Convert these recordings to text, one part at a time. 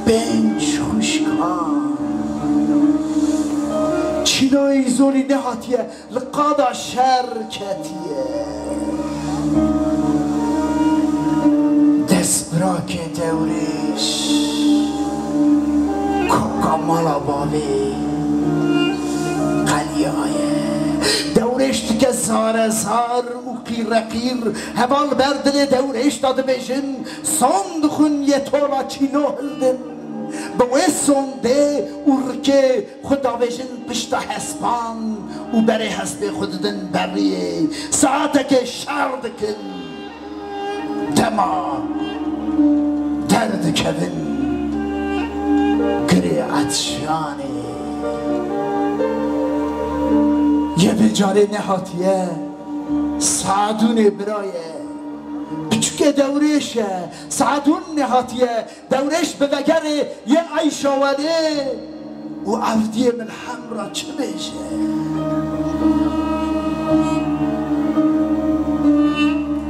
بنج خوشکان چینای زوری نهاتیه لقادا شرکتیه دست براک دورش کوکا مالا باوی قلیایه دورش که زار زار و قیر قیر هوال بردل دورش داده بشن صندخون یه طولا چینو هلدن به سنده ارکه خدا بشن پشتا حسبان و بره حسب خوددن بریه ساعته که شرد کن دما درد کبن گره عطشانه یه بجاره نهاتیه سعدون برایه بچکه دورشه سعدون نهاتیه دورش به وگر یه عیشاوله و عفدی من همرا چه بشه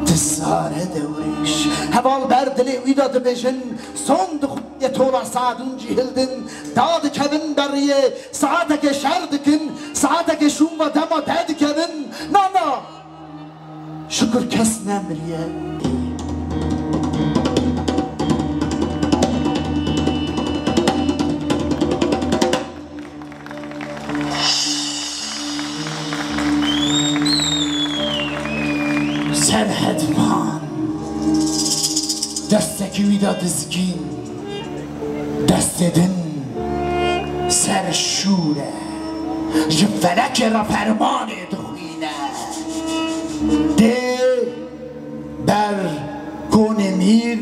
دساره دورش هوال بردلی ویداد بشن صندوق یه طورا سعدون جهلدن داد کبن بریه ساعته که شرد کن ساعته که شون و دما دد کبن نه شکر کس نمریه سرهدوان دستکی ویدا دزگین دست دن سر شوره جفلک را فرمان دخوینه ده بر کون میر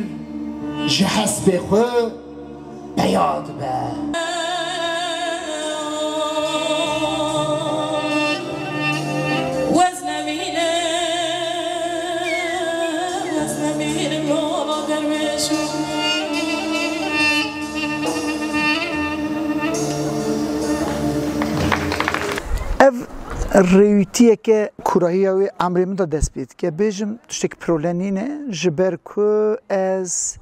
جهسب خو بیاد به ریوتیه که کراهی های امری من دا دست بید که بیجم تشتک پرولنینه جبر که از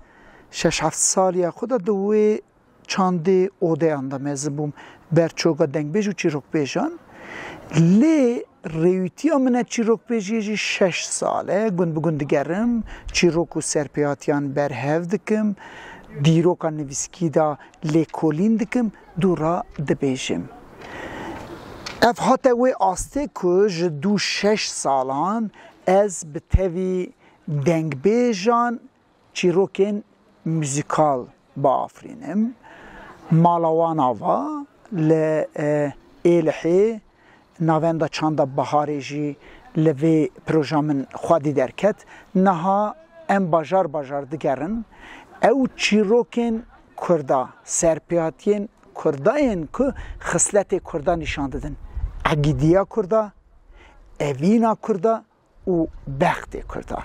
6-7 سالی خود دوی چانده اوده اندام از بوم برچوگا دنگ بیجو چیروک بیجان لی ریوتی امنه چیروک بیجی 6 ساله گند بگند گرم چیروک و سرپیاتیان برهف دکم دیروکا نویسکی دا لیکولین دکم دورا دبیجم اف حتی وی آسته که جدو 6 سالان از به تاوی دنگ بیجان چیروکین موزیکال با آفرینم مالاوان آوا ایلحی ناویندا چاندا بهاری جی لوی پروژامن خودی درکت نها ام باجار دگرن او چیروکین کردا سرپیاتین کرداین که خصلت کردا نشان دادن عقیدیا کردا اوینا کردا و بخت کردا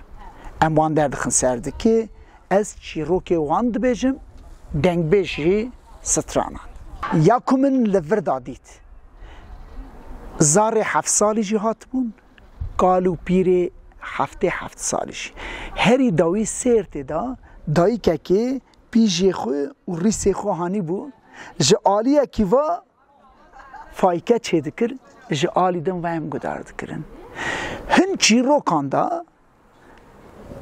ام وان دردخن سرده که از چیروک وان دبیجم دنگ بیجی سترانان یاکو من لور دادید زار 7 سالی جی هات بون قالو پیر 7 سالی جی هری داوی سرت دا دایی که پیجی خو و ریسی خو هانی بو جه آلیه کیوا فایکه چه دکر جه آلی دن ویم گدار دکرن هن چیروکان دا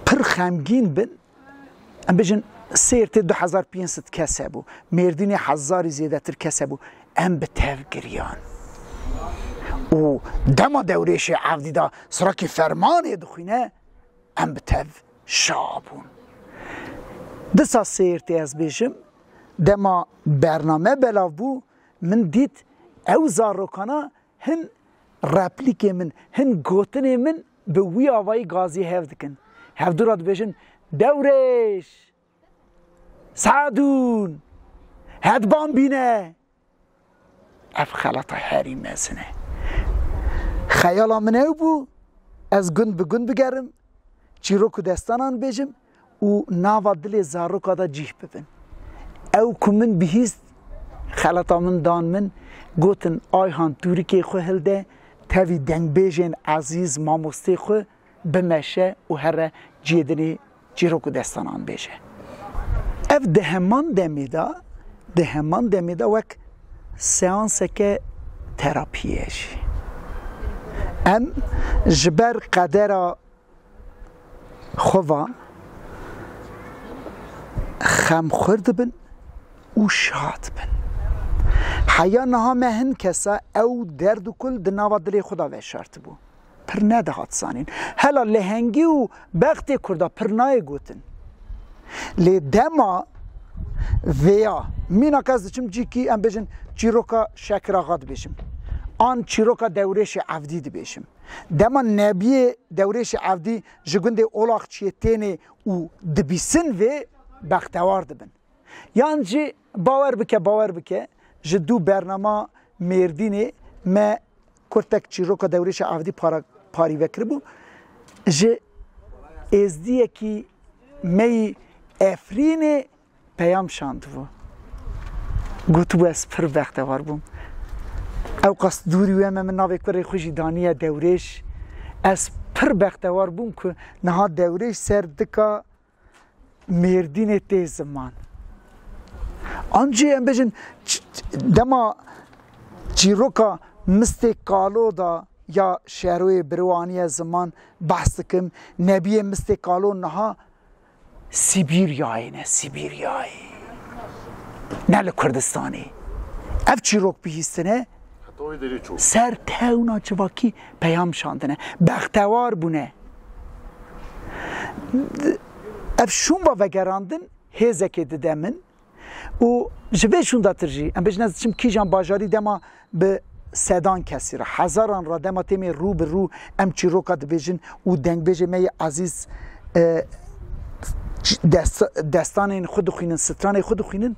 پر خمگین بن ام بجن سیرت 2500 کسه بو مردین 1000 زیاده تر کسه بو ام به تف گریان و دما دوریش عفدی دا سراکی فرمانی دخوینه ام به تف شابون دسا سیرتی از بیشم دما برنامه بلاو بو من دید او زاروکانا هن رپلیک من هن گوتن من به وی آوایی گازی هفدکن هفدورات بیشن دورش سعدون هدبان بینه اف خلطه هری مزنه خیالا من او بو از گند به گند بگرم چیروکو دستانان بیجم و ناوا دل زاروکا دا جیح ببین او که من بهیست خلطا من دان من گوتن آیهان توری که خو هلده تاوی دنگ بیجن عزیز ماموسته خو بمشه و هر جیدنی چیروکو دستانان بیجه اف ده همان دمیدا وک سیانس که تراپیش ام جبر قدر خوا خم خورد بن و شاد بن حیا نها مهن کسا او درد و کل دناوا دلی خدا و شرط بو پر نده هات سانین هلا لهنگی و بخت کردا پر نای گوتن لی دما ویا مینا کس چم جی کی ام بجن چیروکا شکراغات بشم آن چیروکا دورش عفدی دی بشم دما نبی دورش عفدی جگنده اولاق چیتینه و دبیسن و بختوار دبن یان جی باور بکه جدو برنامه مردینه ما کرتک چیروکا دورش عفدی پاری وکر بو جه ازدیه کی می افرین پیام شاند بو گوتو از پر بختوار بوم او قصد دوری و من ناوک برای خوشی دانیه دورش از پر بختوار بوم که نها دورش سر دکا مردین تی زمان آنجی هم بجن دما چیروکا مستقالو دا یا شهروی بروانی زمان بحث کم نبی مستقالو نها سیبیریایی نه لکردستانی اف چیروک بیستنه سر تاونا چواکی پیام شاندنه بختوار بونه اف شون با وگراندن هزکی ددمن و جبه شون دا ترجی ام بجنز چم کی جان باجاری دما به سدان کسی را هزاران را دما تیمی رو به رو ام چیروکا دبیجن و دنگ بیجه می عزیز دستان خود خوینن ستران خود خوینن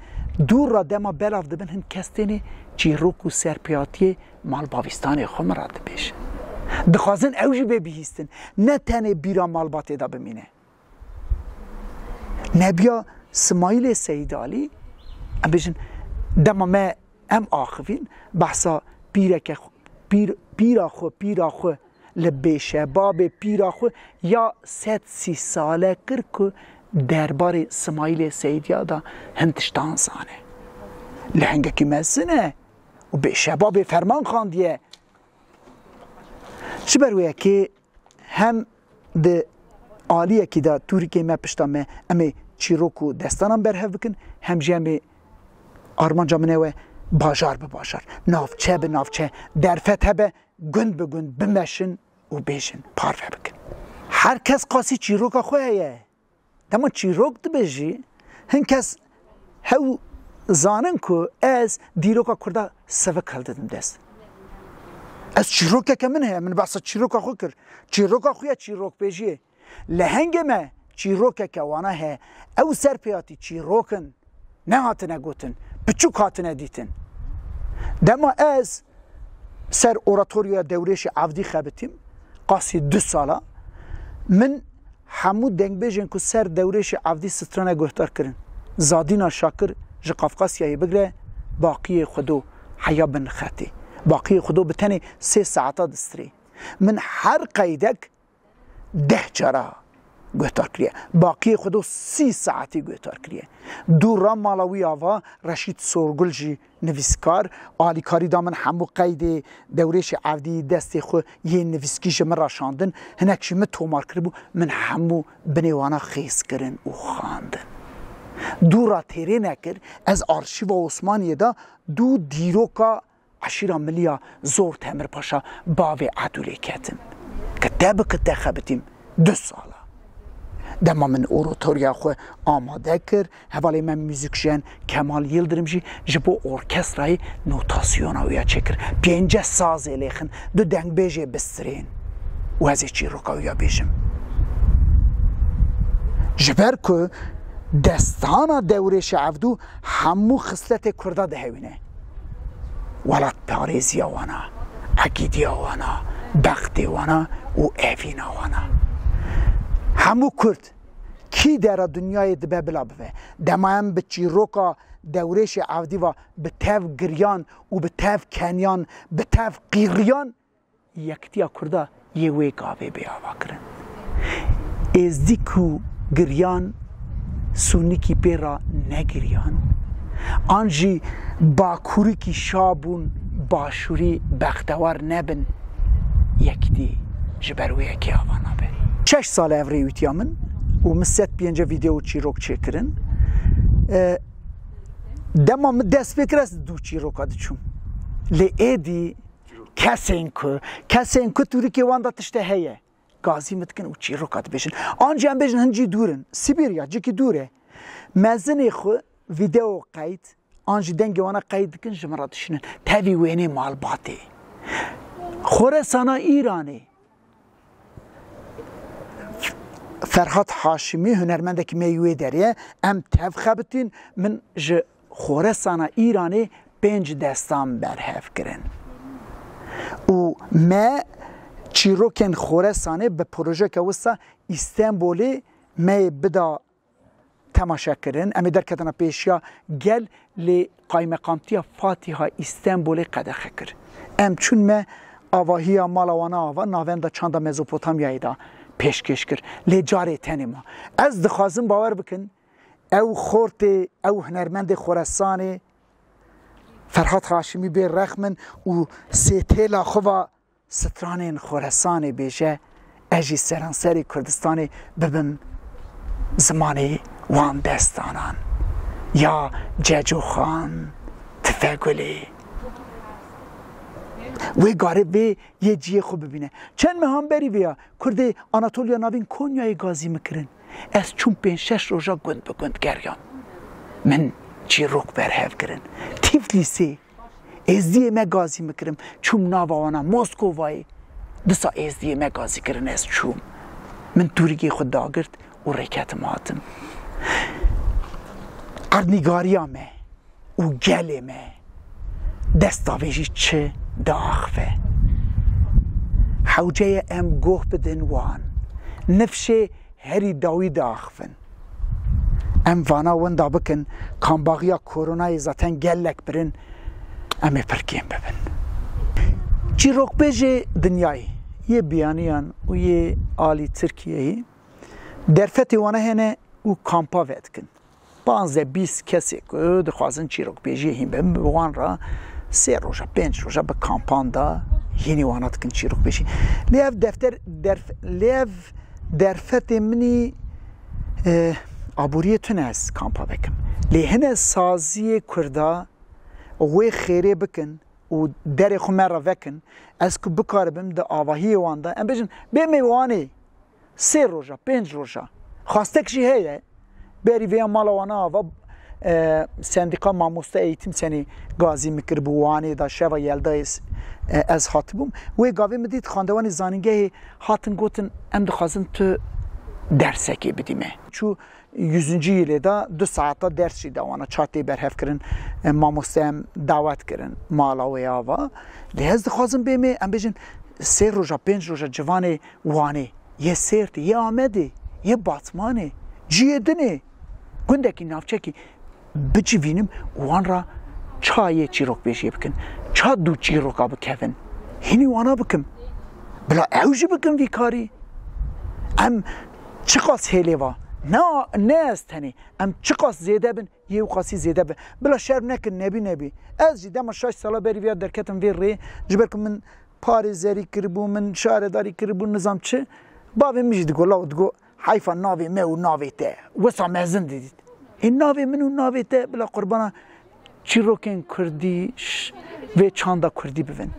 دور را دما بلاف دبن هن کستینی چیروک و سرپیاتی مال باویستان خود را دبیشن دخوازن اوجی ببیهیستن نه تنه بیرا مال باتی دا بمینه نبیا سمایل سیدالی ام بیشن دما ما ام آخوین بحثا پیرا خو لبه شباب پیرا خو یا 130 ساله کر که دربار سمایل سیدیادا هندشتان سانه لحنگه که مزنه و به شباب فرمان خواندیه چه برویه که هم ده آلیه که دا توری که ما پشتامه امی چیروکو دستانم برهف بکن هم جمع آرمان جامنه و باجار به باجار نافچه به نافچه درفته به گند به گند بمشن و بیشن پاره بکن هر کس قاسی چیروکا خویه دما چیروک دبیجی هن کس هاو زانن که از دیروکا کرده سوک هل دادم دست از چیروکا که من من بحثا چیروکا خو کر چیروکا خویه چیروک بیجیه لهنگ ما چیروکا که وانا ها او سر پیاتی چیروکن نه هاتنه گوتن بچوک هاتنه دیتن دما از سر اوراتوریا دورش عفدی خبتیم قاسی 2 ساله من همو دنگ بیجن که سر دورش عفدی سترانه گهتار کرن زادینا شاکر جه قفقاسیایی بگره باقی خودو حیا بن خطی باقی خودو بتنی 3 ساعتا دستری من هر قیدک 10 جرا گهتار کریه باقی خودو 30 ساعتی گهتار کریه دوران مالاوی آوا رشید سورگل جی نویسکار آلیکاری دامن همو قید دورش عفدی دست خو یه نویسکیش من را شاندن هنکشی من تومار کربو من همو بنیوانا خیس کرن و خاندن دورا تیره نکر از آرشیو عثمانی دا دو دیروکا عشیرا ملیا زور تمر پاشا باوی عدولی کتن که خبتیم 2 ساله دما من اوراتوریا خو آماده کر حوالی من موزیکشن کمال یلدرم جبو ارکسترای نوتاسیوناویا چکر 5 ساز لیخن 2 دنگ بیجه بسترین و از چی روکاویا بیجم جبر که دستانا دورش عفدو همو خصلت کرده دهوینه ولد پاریزی وانا عقیدی وانا بختی وانا و اوینا وانا همو کرد کی در دنیای دبه بلا بوه دمایم به چیروکا دورش عفدی و به تف گریان و به تف کنیان به تف قیریان یکتیا کرده یه وی گاوه بیاوا کرن ازدی کو گریان سونی کی پیرا نگریان آنجی باکوری کی شابون باشوری بختوار نبن یکتی جبروی یکی آوانا بری 6 سال اوری ویتیا من و مست بینجا ویدیو چیروک چکرن دما من دست فکر است دو چیروکا دچوم لی ایدی کسین که توری که وان داتشته هیه گازی متکن و چیروکا دبیشن آنجی هم بیشن هنجی دورن سیبیریا جکی دوره مزنی خو ویدیو قید آنجی دنگی وانا قید کن جمراتشنن تاوی وینه مال باتی خورسانا ایرانی فرهاد هاشمی هنرمنده که میوه داریه ام تف خبتین من خورسانا ایرانی 5 دستان برهف کرن و ما چیروکن خورسانه به پروژه که وستا استانبولی ما بدا تماشا کرن امی در کتنا پیشیا گل لی قایم قامتی فاتحه استانبولی قدر خکر ام چون ما آواهی مالاوانا آوا ناویندا چاندا مزوپوتامیایی دا پیشکش کرد لی جاری تنی ما از دخوازم باور بکن او خورت او هنرمند خورسانی فرهاد هاشمی به رخمن و سیتیلا خوا سترانین خورسانی بیشه اجی سرانسری کردستانی ببن زمانی وان دستانان یا ججو خان تفگولی وی گاره وی یه جیه خوب ببینه چند مهم بری ویا کرده آناتولیا ناوین کنیای گازی میکرن از چون 5-6 روزا گند به گند گریان من چی روک برهف کرن تیفلیسی ازدیه ما گازی میکرم چوم ناوانا موسکو وای دسا ازدیه ما گازی کرن از چوم من دوریگی خود داگرد و ریکت ماتم قرنگاریا ما و گل ما دستاویجی چه داخفه حوجه ام گوه بدن وان نفشه هری داوی داخفن ام وانا وندا بکن کامباغیا کورونای زاتن گلک برن ام پرکیم ببن چیروک بیجه دنیای یه بیانیان و یه آلی ترکیهی در فتی وانا هنه و کامپا وید کن 15-20 کسی که دخوازن چیروک بیجه هم ببن وان را 3 روزا 5 روزا به کامپان دا یعنی وانات کن چیروک بیجه لیف دفتر لیف در فتی منی آبوریه تونه از کامپا بکم لیهنه سازی کرده وی خیره بکن و در خمه را وکن از که بکار بیم ده آواهی وانده ام بجن بیمی وانی 3 روزا 5 روزا خواسته کشی هیه بری ویا مالا وانا آوا سندیقا ماموسته ایتیم سنی گازی میکر بوانی دا شوا یلده از هاتبوم وی گاوی مدید خاندوانی زانینگه هاتن گوتن ام دخوازن تو درسه که بدیمه چو 100. یلدا 2 ساعتا درسی دوانا چاتی برهف کرن ماموسته هم دعوت کرن مالا و یاوا لیهز دخوازن بیمه ام بجن 3 روزا 5 روزا جوان وانی یه سرتی یه آمده یه باتمانه جیه دنه گنده که نافچه که بچی وینم وان را چای چیروک بیشی بکن چا دو چیروکا بکفن هینی وانا بکم بلا اوجی بکم وی کاری ام چقاس هیلی وا نه استنی ام چقاس زیده بن یه قاسی زیده بن بلا شرم نکن نبی از جدام 6 ساله بری بیاد در کتم وی ری جبرکم من پاریزری کربو من شهرداری کربو نظام چه بابی میجد گلا دگو حیفا ناوی مه و ناوی ته وسا مزن دیدید این ناوی من و ناوی ته بلا قربانا چیروکن کردی و چاندا کردی ببین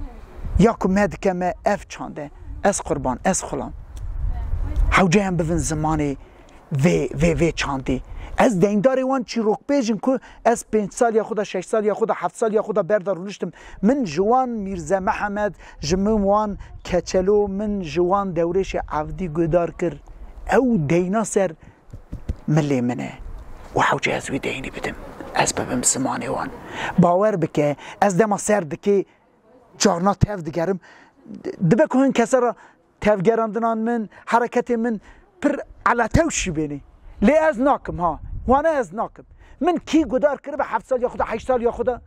یا که مدکه ما اف چانده از قربان از خلام حوجه هم ببین زمانی و چاندی از دینداری وان چیروک بیجن که از 5 سال یا خدا 6 سال یا خدا 7 سال یا خدا بردارونشتم من جوان میرزا محمد جمم وان کچلو من جوان دورش عودی گدار کرد او دینا سر ملی منه و حوجه از وی دینی بدم از ببم زمانی وان باور بکه از دما سر دکی جارنا تف دگرم دبه که این کسا را تف گراندنان من حرکت من پر علا توشی بینی لی از ناکم ها وانا از ناکم من کی گدار کرده به 7 سال یا خدا 8 سال یا خدا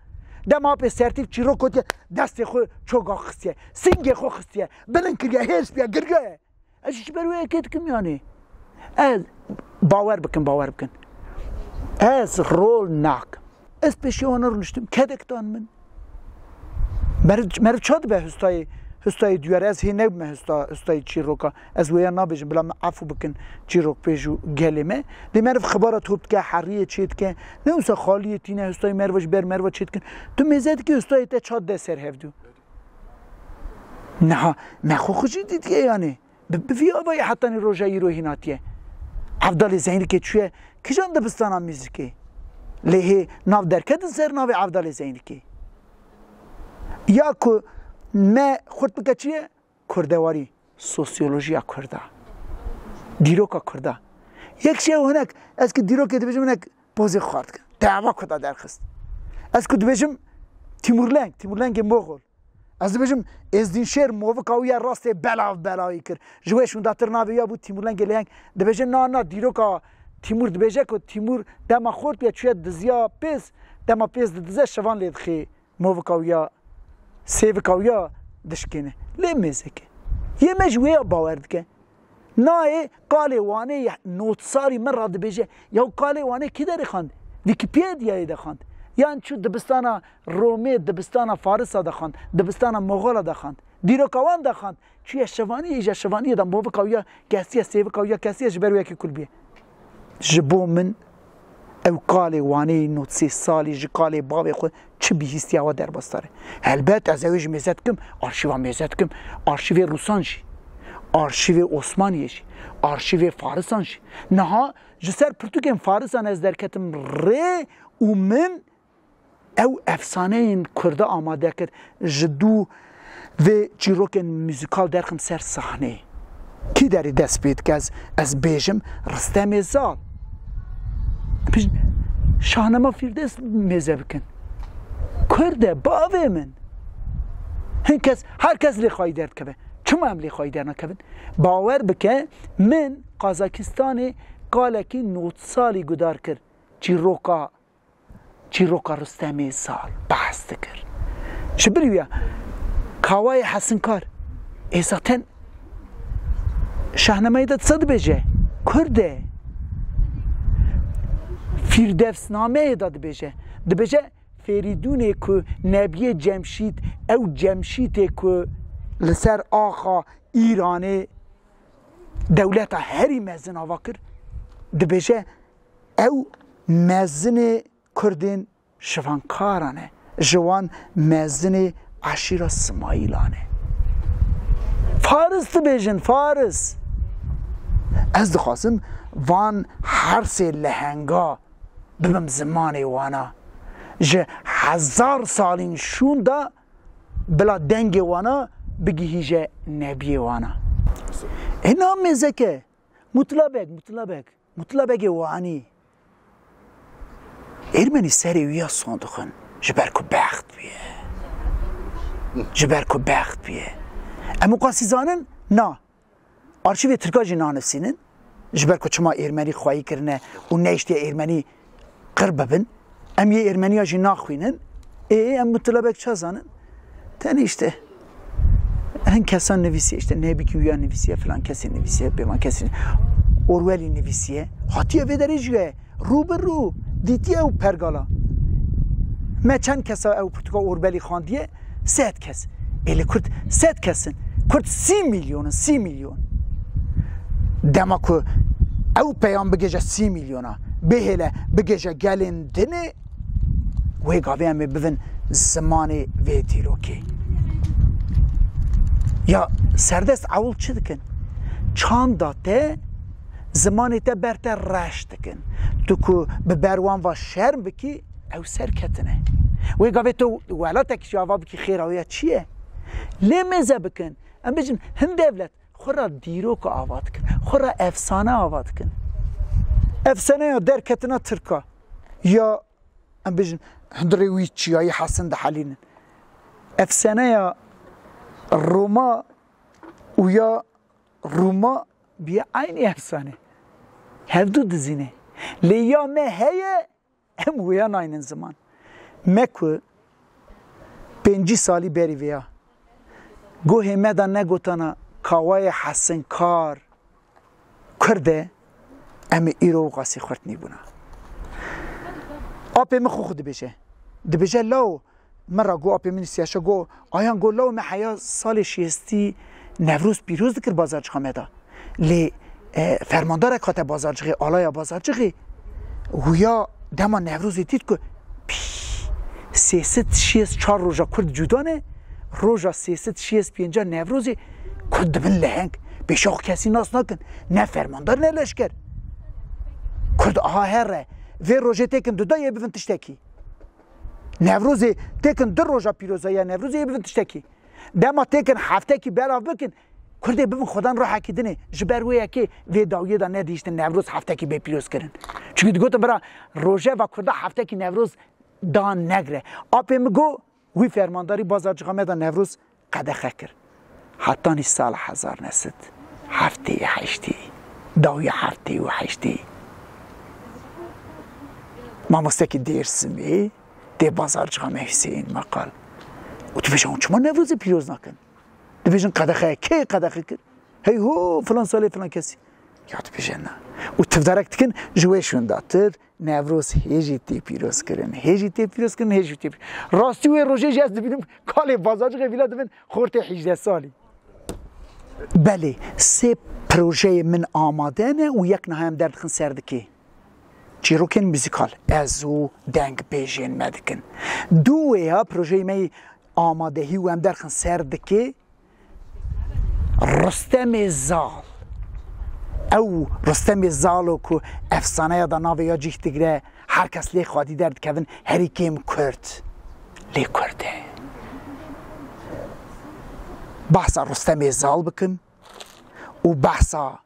دما به سرتیف چی رو کتیه دست خو چوگا خستیه سنگ خو خستیه بلن کریه هیس بیا گرگه اشش بروی اکید کم یعنی از باور بکن از رول ناک از پیشیوانه رو نشتم کدکتان من مرد چاد به هستای دیواره از هی نبمه هستای چیروکا از ویا نبیجم بلا عفو بکن چیروک پیشو گلمه دی مرد خبرات توبت که حریه چید که نه اوسا خالیه تینه هستای مروش بر مرو چید کن تو میزد که هستای تا چاد ده سر هفدو نه من خوشی دید که یعنی بفی آبای حتی روژایی رو هیناتیه عبدال زینی که چوه کجان دبستان میزیکی لیه ناو درکت سر ناو عبدال زینی که یا که ما خود بگه چیه؟ کردواری سوسیولوژی کرده دیروکا کرده یک شیء هناك از که دیروکا دو بجم هناك بوزی خورد کن دعوا کده درخست از که دو بجم تیمورلنگ مغول از دو بجم ازدین شیر موفق آویا راست بلایی کرد جوهشون داتر ناویا بود تیمورلنگ لنگ دو بجم نه دیروکا تیمور دو بجه که تیمور دما خورد بیا چوید دزیا پیس دما پیس دزه شوان لید خی موفق آویا سیو کاویا دشکنه لیمیزه که یه مجوی باورد که نه قاله وانه نوتساری من را دبیجه یا قاله وانه کی داری خواند ویکیپیدیایی ده خواند یعنی چو دبستان رومی دبستان فارس ده خواند دبستان مغول ده خواند دیروکاوان ده خواند چوی شوانی ده موو کاویا کسی سیو کاویا کسی جبروی که کل بیه جبو من او قاله وانه نوتسی سالی قاله بابی خود چه بیهستی آوا در باستاره البته از اویج میزد کم آرشیوا میزد کم آرشیو روسان شی آرشیو عثمانی شی آرشیو فارسان شی نه جسر پرتوکم فارسان از درکتم ری و من او افسانه این کرده آماده کرد جدو و چیروک موزیکال درخم سر صحنه کی داری دست بید که از بیجم رستم زال شاهنما فیردست میزه بکن کرده باوی من هر کس لیخوایی درد کبه چما هم لیخوایی درد نکبن باور بکه من قازاکستان قالکی 9 سالی گدار کرد چیروکا رستمی سال بحث کرد شبریویا کاوای حسنکار ایساتن شاهنمایی داد صد بجه کرده فیردوس نامه داد بجه ده بجه فریدونه که نبی جمشید او جمشیده که لسر آخا ایرانه دولت هری مزن آوا کرد ده بجه او مزن کردین شوانکارانه جوان مزن عشیر سمایلانه فارس ده بجن فارس از دخواستم وان هر سه لهنگا ببم زمان وانا جه 1000 سالین شون دا بلا دنگ وانا بگی هیجه نبی وانا اینا میزه که مطلبک وانی ایرمنی سری ویا صندوقن جبرکو بخت بیه اما قاسی زانن نه آرشیو ترکا جنان سینن جبرکو چما ایرمنی خواهی کرنه و نیشتی ایرمنی قرب ببن ام یه ایرمنی هاشی ناخوینن ام مطلبک چه زانن تن اشته هن کسان نویسیه اشته نبی که ویا نویسیه فلان کسی نویسیه به من کسی اورولی نویسیه حتیه ویداری جوه رو به رو دیتیه او پرگالا ما چند کسا او پرتوکا اورولی خواندیه 100 کس ایلی کرد 100 کسن کرد 30 میلیون دما که او پیام بگیجه 30 میلیونه بهله بگیجه گلین دنه وی گاوی همه ببین زمان وی دیروکی یا سردست اول چی دکن؟ چند داته زمانی تا برتا رشت دکن تو که به بروان و شرم بکی او سر کتنه وی گاوی تو ولا تکشی آوا بکی خیراویا چیه؟ لیمزه بکن ام بجن هم دولت خورا دیروک آواد کن خورا افسانه آواد کن افسانه یا در کتنا ترکا یا ام بجن هندری ویچی یا حسن ده حالین افسانه یا روما و یا روما بیا عین افسانه هفدو دزینه لیا مه هیه هم ویا ناینن زمان مکو 5 سالی بری ویا گوه مدن نگوتانا کاوای حسن کار کرده اما ایرو قاسی خورد نیبونا آپی من خود دبیجه لاو مرا گو آپی من سیاشه گو آیان گو لاو من حیا سال شیستی نوروز پیروز دکر بازارچ خامده لی فرماندار کات بازارچی آلایا بازارچی ویا دما نوروز دید که 364 روزا کرد جدانه روزا 365 نوروزی کرد من لهنگ بیشاق کسی ناس نکن نه فرماندار نه لشکر کرد آها هره و روزه تکن دو یه بفن تشتکی نوروزی تکن دو روزا پیروزه یا نوروزی یه بفن تشتکی دما تکن هفته کی براف بکن کرده ببین خودان رو حکی دنه جبرویه که وی داویه دا ندیشتن نوروز هفته کی به پیروز کرن چون گوتم برا روزه و کرده هفته کی نوروز دان نگره آپی مگو وی فرمانداری بازارچی خامه دا نوروز قدخه کر حتی نی سال 1000 نسد هفته هشتی داویه هفته و هشتی ما مستکی دیرسمی دی بازارچی خامه حسین مقال و تو بشن چما نوروز پیروز نکن تو بشن قدخه کی قدخه کر هی هو فلان سالی فلان کسی یاد بشن نه و تو درک تکن جویشون داتر نوروز هیچی تی پیروز کردن هیچی تی پیروز کردن هیچی تی راستی و روزه جاست ببینیم کالی بازارچی قبیله دبن خورده 18 سالی بله سه پروژه من آماده نه و یک نهایم درد خن سردکی چیروکن موزیکال ازو دنگ بیجین مدکن دو یا پروژه می آماده هی و هم در خن سردکی رستم زال او رستم زالو که افسانه دا ناوی یا جیخ دیگره هر کس لی خوادی درد کهون هری کم کرد لی کرده بحثا رستم زال بکن و بحثا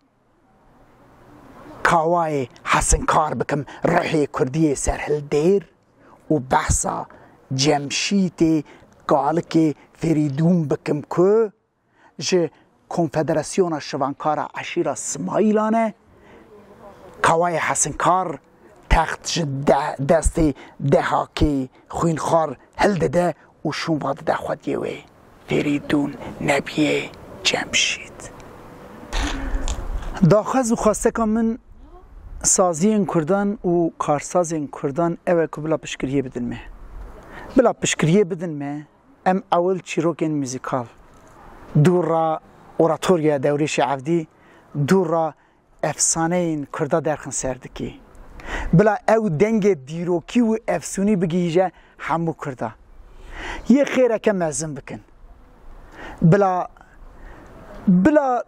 کاوای حسن کار بکم روحی کردی سرحل دیر و بحثا جمشید گالک فریدون بکم که جه کنفدراسیون شوانکار عشیر اسماعیلانه کاوای حسن کار تخت دست دهاکی خوینخوار هل دده و شون واد ده خودیه وی فریدون نبیه جمشید داخل و خواسته که من سازی این کردن و کارساز این کردن اوه که بلا پشکریه بدن مه بلا پشکریه بدن مه ام اول چیروک این موزیکال دور را اوراتوریا دوریش عبدی دور را افسانه این کرده درخن سردکی بلا او دنگ دیروکی و افسونی بگیجه همو کرده یه خیره که مزن بکن بلا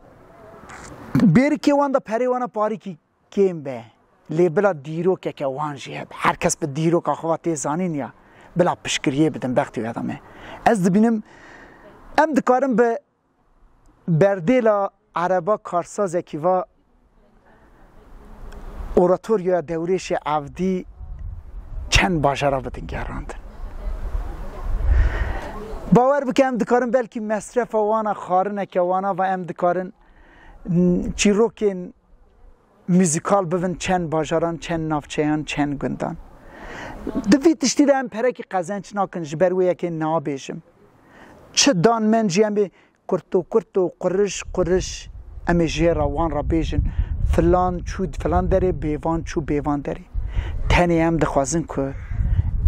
بیری که وان دا پری وانا پاری کی کیم به لی بلا دیروک که وان جیه هر کس به دیروک آخواتی زانین یا بلا پشکریه بدن بختی ویدامه از دبینم ام دکارم به بردیلا عربا کارساز اکیوا اوراتوریا دوریش عبدی چند باجرا بدن گراندن باور بکن ام دکارن بلکی مصرف وانا خارنه که وانا و ام دکارن چیروکین موزیکال ببین چند باجران چند نافچهان چند گندان دوی تشتی ده ام پرکی قزنچ ناکن جبرویه که نابیشم چه دان من جیم به کرتو قرش امی جیرا وان را بیشن فلان چود فلان داره بیوان چو بیوان داره تنی هم دخوازن که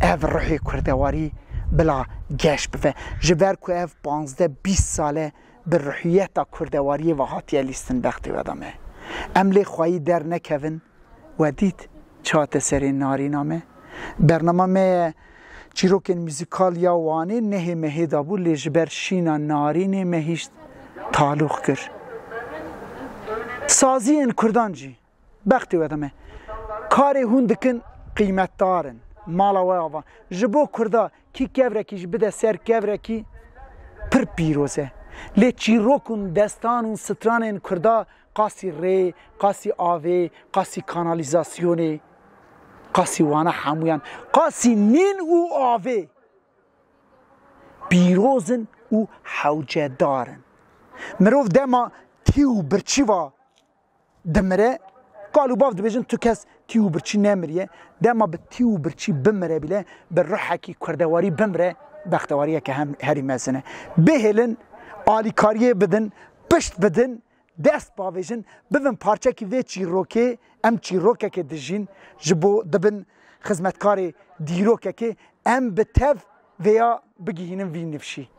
او روحی کردواری بلا گشت بفه جبر که او 15-20 ساله به روحیت کردواری و حاطیه لیستن بختی ودامه املی خواهی در نکوین و دید چات سری ناری نامه برنامه می چیروکن موزیکال یا وانی نه مهی دابو لیجبر شینا نارین مهیشت تعلق کر سازی این کردان جی بختی ودامه کاری هون دکن قیمت دارن مالا و آوان جبو کردا کی کورکی جبده سر کورکی پر پیروزه لی چیروکن دستان ستران این کردا قاسی ری قاسی آوی قاسی کانالیزاسیونی قاسی وانا حمویان قاسی نین او آوی پیروزن او حوجه دارن مروف دما تیو برچی و دمره قالوا باف دبیجن تو کس تیو برچی نمریه دما به تیو برچی بمره بیله به روحکی کردواری بمره بختواریه که هم هری مزنه بهلن آلیکاریه بدن پشت بدن دست باویجن ببین پارچه کی وی چیروکی ام چیروکه که دجین جبو دبن خدمتکار دیروکه که ام بتف ویا بگیهنم وی نفشی